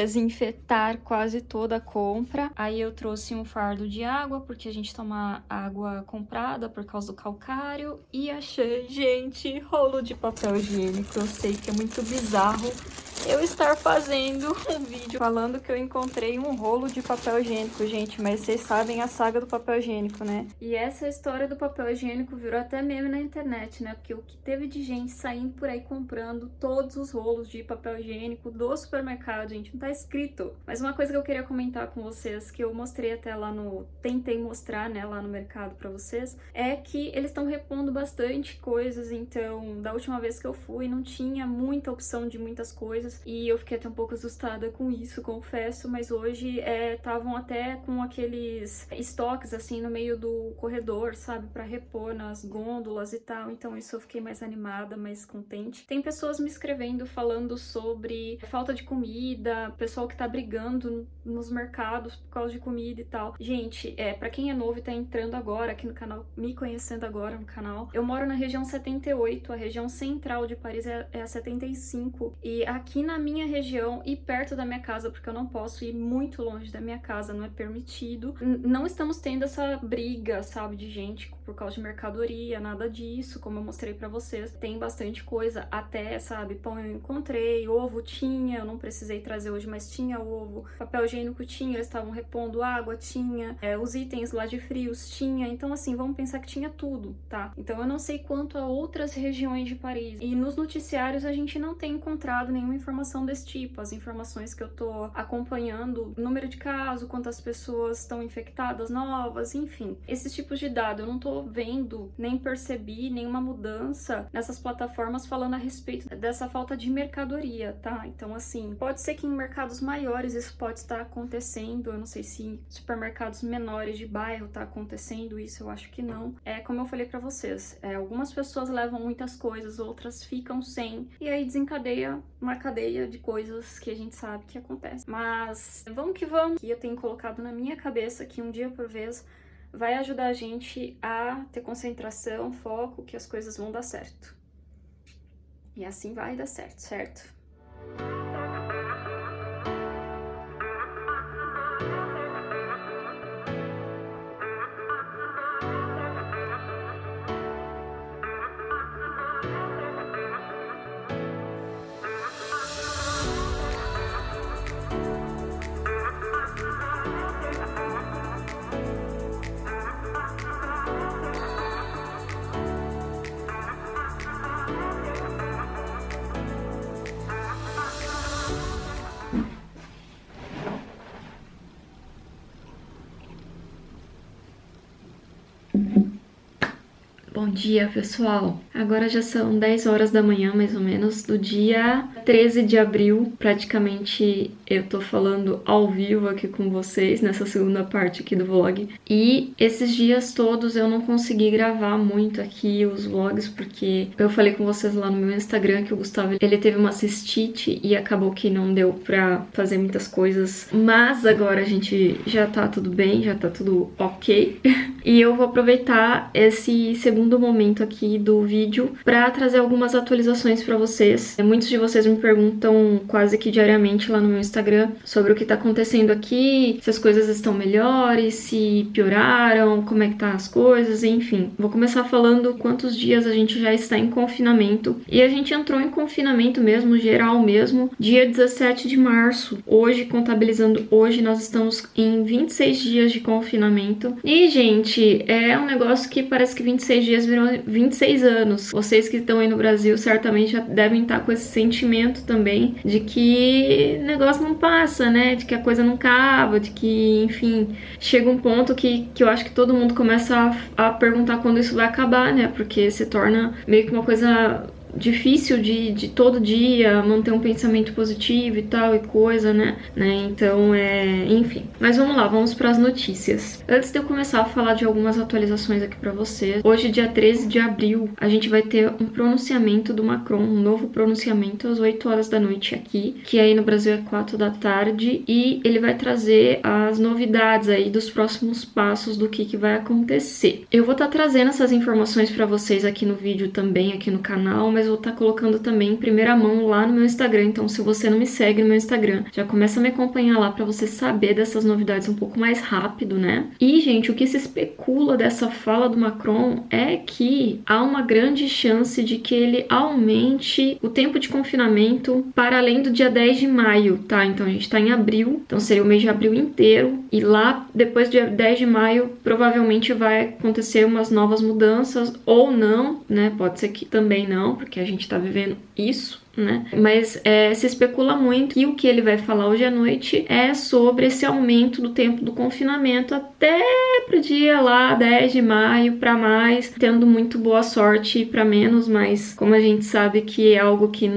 desinfetar quase toda a compra. Aí eu trouxe um fardo de água, porque a gente toma água comprada por causa do calcário. E achei, gente, rolo de papel higiênico. Eu sei que é muito bizarro eu estar fazendo um vídeo falando que eu encontrei um rolo de papel higiênico, gente, mas vocês sabem a saga do papel higiênico, né? E essa história do papel higiênico virou até meme na internet, né? Porque o que teve de gente saindo por aí comprando todos os rolos de papel higiênico do supermercado, gente, não tá escrito. Mas uma coisa que eu queria comentar com vocês, que eu mostrei até lá no... tentei mostrar, né, lá no mercado pra vocês, é que eles estão repondo bastante coisas, então, da última vez que eu fui, não tinha muita opção de muitas coisas, e eu fiquei até um pouco assustada com isso, confesso, mas hoje estavam até com aqueles estoques assim no meio do corredor, sabe, pra repor nas gôndolas e tal, então isso eu fiquei mais animada, mais contente. Tem pessoas me escrevendo falando sobre falta de comida, pessoal que tá brigando nos mercados por causa de comida e tal. Gente, pra quem é novo e tá entrando agora aqui no canal, me conhecendo agora no canal, eu moro na região 78, a região central de Paris é a 75, e aqui na minha região e perto da minha casa, porque eu não posso ir muito longe da minha casa, não é permitido, não estamos tendo essa briga, sabe, de gente por causa de mercadoria, nada disso, como eu mostrei pra vocês. Tem bastante coisa, até, sabe, pão eu encontrei, ovo tinha, eu não precisei trazer hoje, mas tinha ovo, papel higiênico tinha, eles estavam repondo água, tinha, os itens lá de frios tinha, então assim, vamos pensar que tinha tudo, tá? Então eu não sei quanto a outras regiões de Paris, e nos noticiários a gente não tem encontrado nenhuma informação desse tipo. As informações que eu tô acompanhando, número de casos, quantas pessoas estão infectadas novas, enfim, esses tipos de dados eu não tô vendo, nem percebi nenhuma mudança nessas plataformas falando a respeito dessa falta de mercadoria, tá? Então assim, pode ser que em mercados maiores isso pode estar acontecendo, eu não sei se em supermercados menores de bairro tá acontecendo isso, eu acho que não. Como eu falei pra vocês, algumas pessoas levam muitas coisas, outras ficam sem, e aí desencadeia uma cadeia de coisas que a gente sabe que acontece. Mas vamos que vamos, que eu tenho colocado na minha cabeça que um dia por vez vai ajudar a gente a ter concentração, foco, que as coisas vão dar certo. E assim vai dar certo, certo? Bom dia, pessoal! Agora já são 10 horas da manhã, mais ou menos, do dia 13 de abril. Praticamente eu tô falando ao vivo aqui com vocês, nessa segunda parte aqui do vlog. E esses dias todos eu não consegui gravar muito aqui os vlogs, porque eu falei com vocês lá no meu Instagram que o Gustavo, ele teve uma cistite e acabou que não deu pra fazer muitas coisas. Mas agora a gente já tá tudo bem, já tá tudo ok. E eu vou aproveitar esse segundo momento aqui do vídeo para trazer algumas atualizações para vocês. Muitos de vocês me perguntam quase que diariamente lá no meu Instagram sobre o que tá acontecendo aqui, se as coisas estão melhores, se pioraram, como é que tá as coisas, enfim. Vou começar falando quantos dias a gente já está em confinamento. E a gente entrou em confinamento mesmo, geral mesmo, dia 17 de março. Hoje, contabilizando hoje, nós estamos em 26 dias de confinamento. E, gente, é um negócio que parece que 26 dias viram 26 anos. Vocês que estão aí no Brasil certamente já devem estar com esse sentimento também de que o negócio não passa, né? De que a coisa não acaba, de que, enfim, chega um ponto que eu acho que todo mundo começa a perguntar quando isso vai acabar, né? Porque se torna meio que uma coisa difícil de todo dia manter um pensamento positivo e tal e coisa, né? Então, enfim. Mas vamos lá, vamos para as notícias. Antes de eu começar a falar de algumas atualizações aqui para vocês, hoje, dia 13 de abril, a gente vai ter um pronunciamento do Macron, um novo pronunciamento às 8 horas da noite aqui, que aí no Brasil é 4 da tarde, e ele vai trazer as novidades aí dos próximos passos do que vai acontecer. Eu vou estar trazendo essas informações para vocês aqui no vídeo também, aqui no canal, mas mas vou estar colocando também em primeira mão lá no meu Instagram. Então, se você não me segue no meu Instagram, já começa a me acompanhar lá para você saber dessas novidades um pouco mais rápido, né? E, gente, o que se especula dessa fala do Macron é que há uma grande chance de que ele aumente o tempo de confinamento para além do dia 10 de maio, tá? Então, a gente tá em abril, então seria o mês de abril inteiro, e lá, depois do dia 10 de maio, provavelmente vai acontecer umas novas mudanças, ou não, né? Pode ser que também não, porque a gente tá vivendo isso, né? Mas se especula muito que o que ele vai falar hoje à noite é sobre esse aumento do tempo do confinamento até pro dia lá 10 de maio para mais, tendo muito boa sorte para menos, mas como a gente sabe que é algo que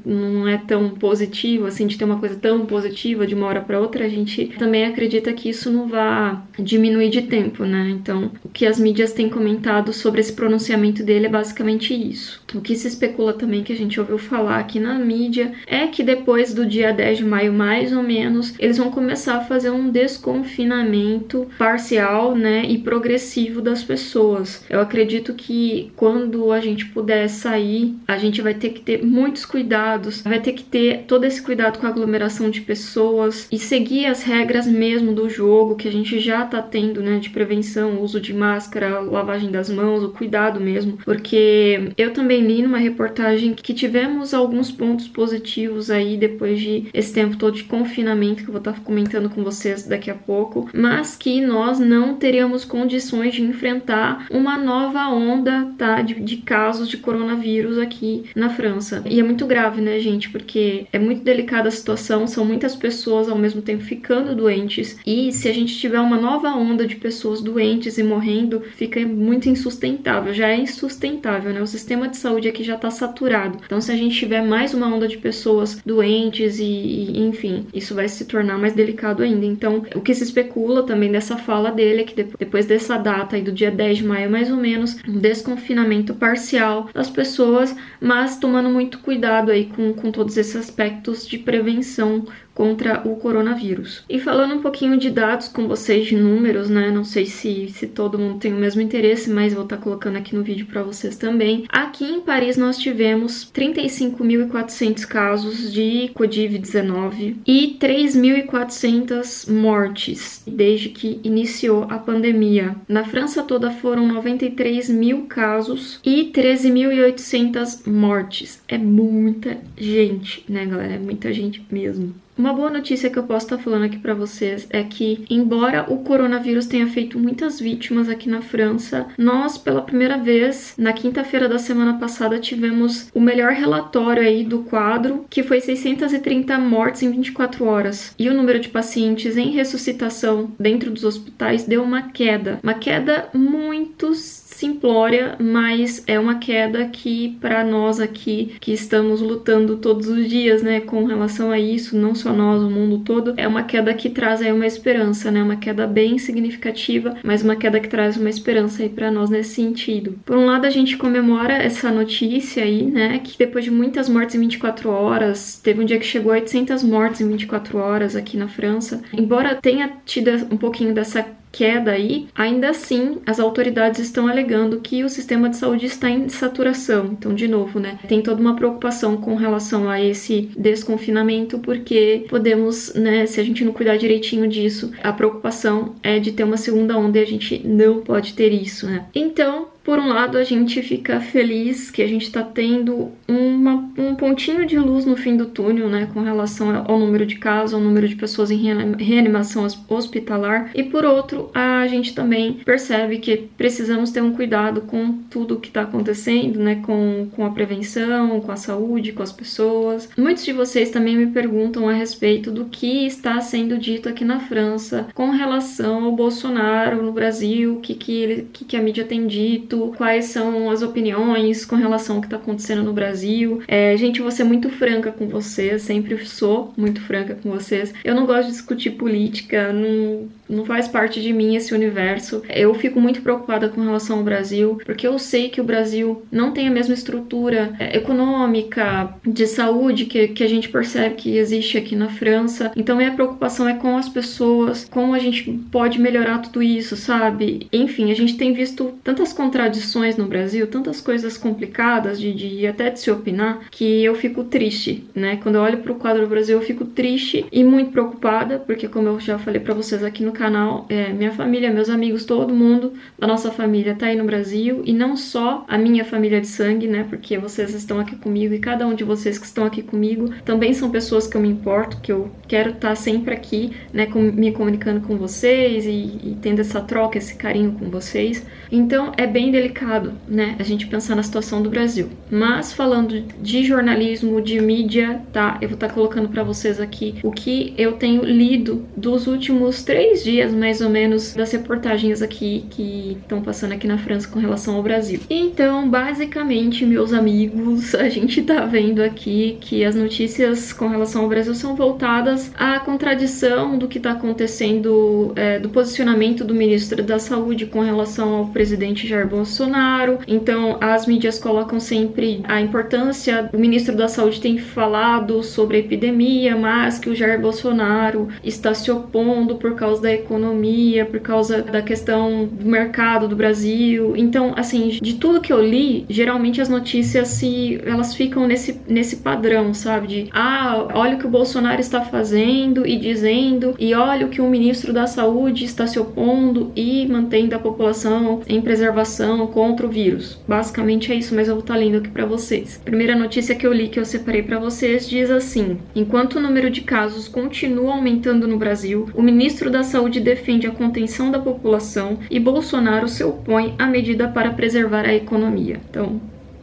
não é tão positivo, assim, de ter uma coisa tão positiva de uma hora para outra, a gente também acredita que isso não vai diminuir de tempo, né? Então, o que as mídias têm comentado sobre esse pronunciamento dele é basicamente isso. O que se especula também, que a gente ouviu falar aqui na mídia, é que depois do dia 10 de maio, mais ou menos, eles vão começar a fazer um desconfinamento parcial, né, e progressivo das pessoas. Eu acredito que quando a gente puder sair, a gente vai ter que ter muitos cuidados, vai ter que ter todo esse cuidado com a aglomeração de pessoas e seguir as regras mesmo do jogo que a gente já tá tendo, né, de prevenção, uso de máscara, lavagem das mãos, o cuidado mesmo, porque eu também li numa reportagem que tivemos alguns pontos positivos aí depois de esse tempo todo de confinamento, que eu vou estar comentando com vocês daqui a pouco, mas que nós não teríamos condições de enfrentar uma nova onda, tá, de casos de coronavírus aqui na França. E é muito grave, né, gente, porque é muito delicada a situação, são muitas pessoas ao mesmo tempo ficando doentes, e se a gente tiver uma nova onda de pessoas doentes e morrendo, fica muito insustentável, já é insustentável, né, o sistema de saúde aqui já tá saturado, então se a gente tiver mais uma onda de pessoas doentes e enfim, isso vai se tornar mais delicado ainda. Então, o que se especula também dessa fala dele é que depois dessa data aí do dia 10 de maio, mais ou menos, um desconfinamento parcial das pessoas, mas tomando muito cuidado aí com todos esses aspectos de prevenção contra o coronavírus. E falando um pouquinho de dados com vocês, de números, né? Não sei se todo mundo tem o mesmo interesse, mas vou estar colocando aqui no vídeo para vocês também. Aqui em Paris nós tivemos 35.400 casos de Covid-19 e 3.400 mortes desde que iniciou a pandemia. Na França toda foram 93 mil casos e 13.800 mortes. É muita gente, né, galera? É muita gente mesmo. Uma boa notícia que eu posso estar falando aqui para vocês é que, embora o coronavírus tenha feito muitas vítimas aqui na França, nós, pela primeira vez, na quinta-feira da semana passada, tivemos o melhor relatório aí do quadro, que foi 630 mortes em 24 horas. E o número de pacientes em ressuscitação dentro dos hospitais deu uma queda muito simplória, mas é uma queda que, para nós aqui, que estamos lutando todos os dias, né, com relação a isso, não só nós, o mundo todo, é uma queda que traz aí uma esperança, né, uma queda bem significativa, mas uma queda que traz uma esperança aí para nós nesse sentido. Por um lado, a gente comemora essa notícia aí, né, que depois de muitas mortes em 24 horas, teve um dia que chegou a 800 mortes em 24 horas aqui na França, embora tenha tido um pouquinho dessa queda aí, ainda assim as autoridades estão alegando que o sistema de saúde está em saturação. Então, de novo, né, tem toda uma preocupação com relação a esse desconfinamento, porque podemos, né, se a gente não cuidar direitinho disso, a preocupação é de ter uma segunda onda e a gente não pode ter isso, né. Então, por um lado, a gente fica feliz que a gente está tendo um pontinho de luz no fim do túnel, né, com relação ao número de casos, ao número de pessoas em reanimação hospitalar. E por outro, a gente também percebe que precisamos ter um cuidado com tudo o que está acontecendo, né, com a prevenção, com a saúde, com as pessoas. Muitos de vocês também me perguntam a respeito do que está sendo dito aqui na França com relação ao Bolsonaro no Brasil, o que a mídia tem dito, quais são as opiniões com relação ao que está acontecendo no Brasil. Gente, eu vou ser muito franca com vocês, sempre sou muito franca com vocês. Eu não gosto de discutir política, não faz parte de mim esse nesse universo. Eu fico muito preocupada com relação ao Brasil, porque eu sei que o Brasil não tem a mesma estrutura econômica, de saúde que a gente percebe que existe aqui na França. Então minha preocupação é com as pessoas, como a gente pode melhorar tudo isso, sabe? Enfim, a gente tem visto tantas contradições no Brasil, tantas coisas complicadas de até de se opinar, que eu fico triste, né? Quando eu olho pro quadro do Brasil, eu fico triste e muito preocupada, porque como eu já falei pra vocês aqui no canal, minha família, meus amigos, todo mundo da nossa família tá aí no Brasil, e não só a minha família de sangue, né? Porque vocês estão aqui comigo, e cada um de vocês que estão aqui comigo também são pessoas que eu me importo, que eu quero estar sempre aqui, né? Me comunicando com vocês e tendo essa troca, esse carinho com vocês. Então é bem delicado, né? A gente pensar na situação do Brasil. Mas falando de jornalismo, de mídia, tá? Eu vou estar colocando pra vocês aqui o que eu tenho lido dos últimos 3 dias, mais ou menos, das reportagens aqui que estão passando aqui na França com relação ao Brasil. Então, basicamente, meus amigos, a gente tá vendo aqui que as notícias com relação ao Brasil são voltadas à contradição do que tá acontecendo, do posicionamento do ministro da Saúde com relação ao presidente Jair Bolsonaro. Então, as mídias colocam sempre a importância. O ministro da Saúde tem falado sobre a epidemia, mas que o Jair Bolsonaro está se opondo por causa da economia, por causa da questão do mercado do Brasil. Então, assim, de tudo que eu li, geralmente as notícias elas ficam nesse padrão, sabe? De, olha o que o Bolsonaro está fazendo e dizendo, e olha o que o ministro da Saúde está se opondo e mantendo a população em preservação contra o vírus. Basicamente é isso, mas eu vou estar lendo aqui pra vocês. A primeira notícia que eu li, que eu separei pra vocês, diz assim: enquanto o número de casos continua aumentando no Brasil, o ministro da Saúde defende a contenção da população e Bolsonaro se opõe à medida para preservar a economia. Então,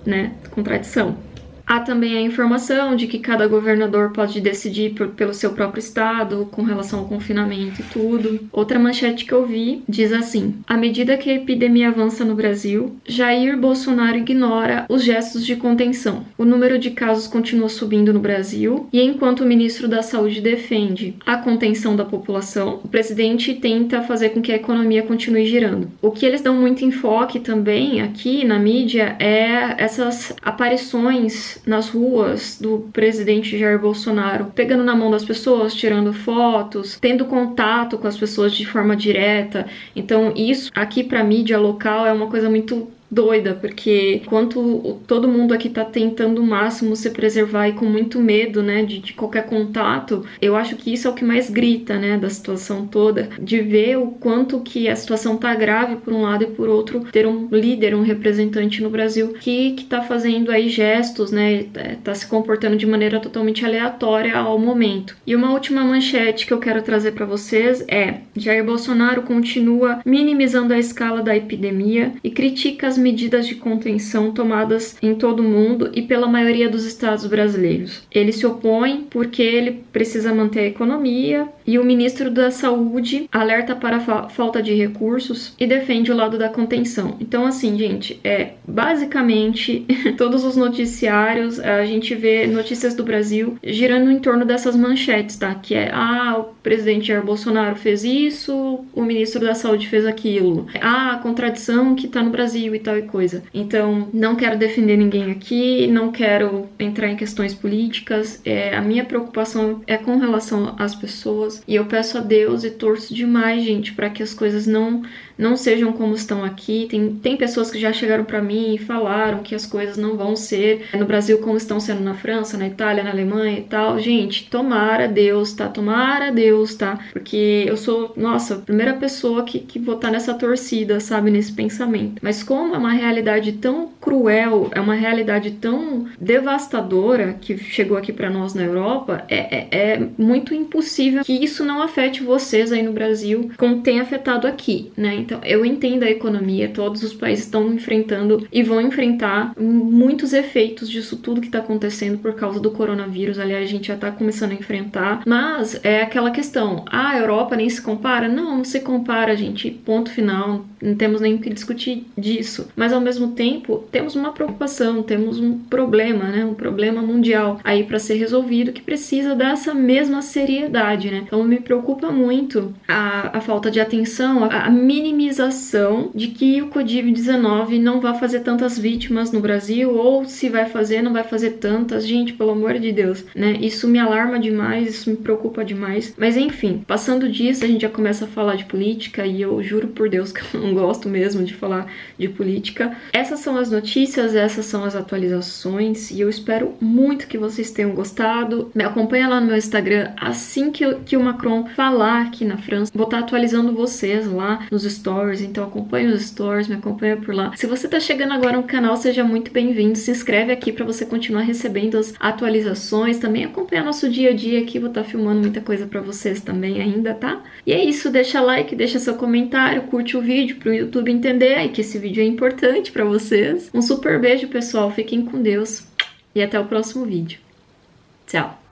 né, contradição. Há também a informação de que cada governador pode decidir pelo seu próprio estado com relação ao confinamento e tudo. Outra manchete que eu vi diz assim: à medida que a epidemia avança no Brasil, Jair Bolsonaro ignora os gestos de contenção. O número de casos continua subindo no Brasil e enquanto o ministro da Saúde defende a contenção da população, o presidente tenta fazer com que a economia continue girando. O que eles dão muito enfoque também aqui na mídia é essas aparições nas ruas do presidente Jair Bolsonaro, pegando na mão das pessoas, tirando fotos, tendo contato com as pessoas de forma direta. Então isso aqui pra mídia local é uma coisa muito doida, porque enquanto todo mundo aqui tá tentando o máximo se preservar e com muito medo, né, de qualquer contato, eu acho que isso é o que mais grita, né, da situação toda, de ver o quanto que a situação tá grave por um lado e por outro, ter um líder, um representante no Brasil que tá fazendo aí gestos, né, tá se comportando de maneira totalmente aleatória ao momento. E uma última manchete que eu quero trazer para vocês é: Jair Bolsonaro continua minimizando a escala da epidemia e critica as medidas de contenção tomadas em todo o mundo e pela maioria dos estados brasileiros. Ele se opõe porque ele precisa manter a economia e o ministro da Saúde alerta para a falta de recursos e defende o lado da contenção. Então, assim, gente, basicamente todos os noticiários, a gente vê notícias do Brasil girando em torno dessas manchetes, tá? Que é, o presidente Jair Bolsonaro fez isso, o ministro da Saúde fez aquilo. A contradição que tá no Brasil e tal e coisa. Então, não quero defender ninguém aqui, não quero entrar em questões políticas. A minha preocupação é com relação às pessoas e eu peço a Deus e torço demais, gente, para que as coisas não sejam como estão aqui. Tem pessoas que já chegaram para mim e falaram que as coisas não vão ser no Brasil como estão sendo na França, na Itália, na Alemanha e tal. Gente, tomara Deus, tá? Tomara Deus, tá? Porque eu sou, nossa, a primeira pessoa que vou estar nessa torcida, sabe? Nesse pensamento. Mas como é uma realidade tão cruel, é uma realidade tão devastadora que chegou aqui para nós na Europa, é muito impossível que isso não afete vocês aí no Brasil como tem afetado aqui, né? Então, eu entendo a economia, todos os países estão enfrentando e vão enfrentar muitos efeitos disso tudo que está acontecendo por causa do coronavírus. Aliás, a gente já está começando a enfrentar, mas é aquela questão, a Europa nem se compara? Não se compara, gente, ponto final, não temos nem o que discutir disso. Mas, ao mesmo tempo, temos uma preocupação, temos um problema, né? Um problema mundial aí para ser resolvido que precisa dessa mesma seriedade, né? Então, Então me preocupa muito a falta de atenção, a minimização de que o Covid-19 não vai fazer tantas vítimas no Brasil, ou se vai fazer, não vai fazer tantas. Gente, pelo amor de Deus, né? Isso me alarma demais, isso me preocupa demais. Mas enfim, passando disso, a gente já começa a falar de política, e eu juro por Deus que eu não gosto mesmo de falar de política. Essas são as notícias, essas são as atualizações, e eu espero muito que vocês tenham gostado. Me acompanha lá no meu Instagram, assim que o Macron falar aqui na França, vou estar atualizando vocês lá nos stories, então acompanhe os stories, me acompanha por lá. Se você tá chegando agora no canal, seja muito bem-vindo, se inscreve aqui para você continuar recebendo as atualizações, também acompanha nosso dia a dia aqui, vou estar filmando muita coisa para vocês também ainda, tá? E é isso, deixa like, deixa seu comentário, curte o vídeo pro YouTube entender aí que esse vídeo é importante para vocês. Um super beijo, pessoal, fiquem com Deus e até o próximo vídeo. Tchau!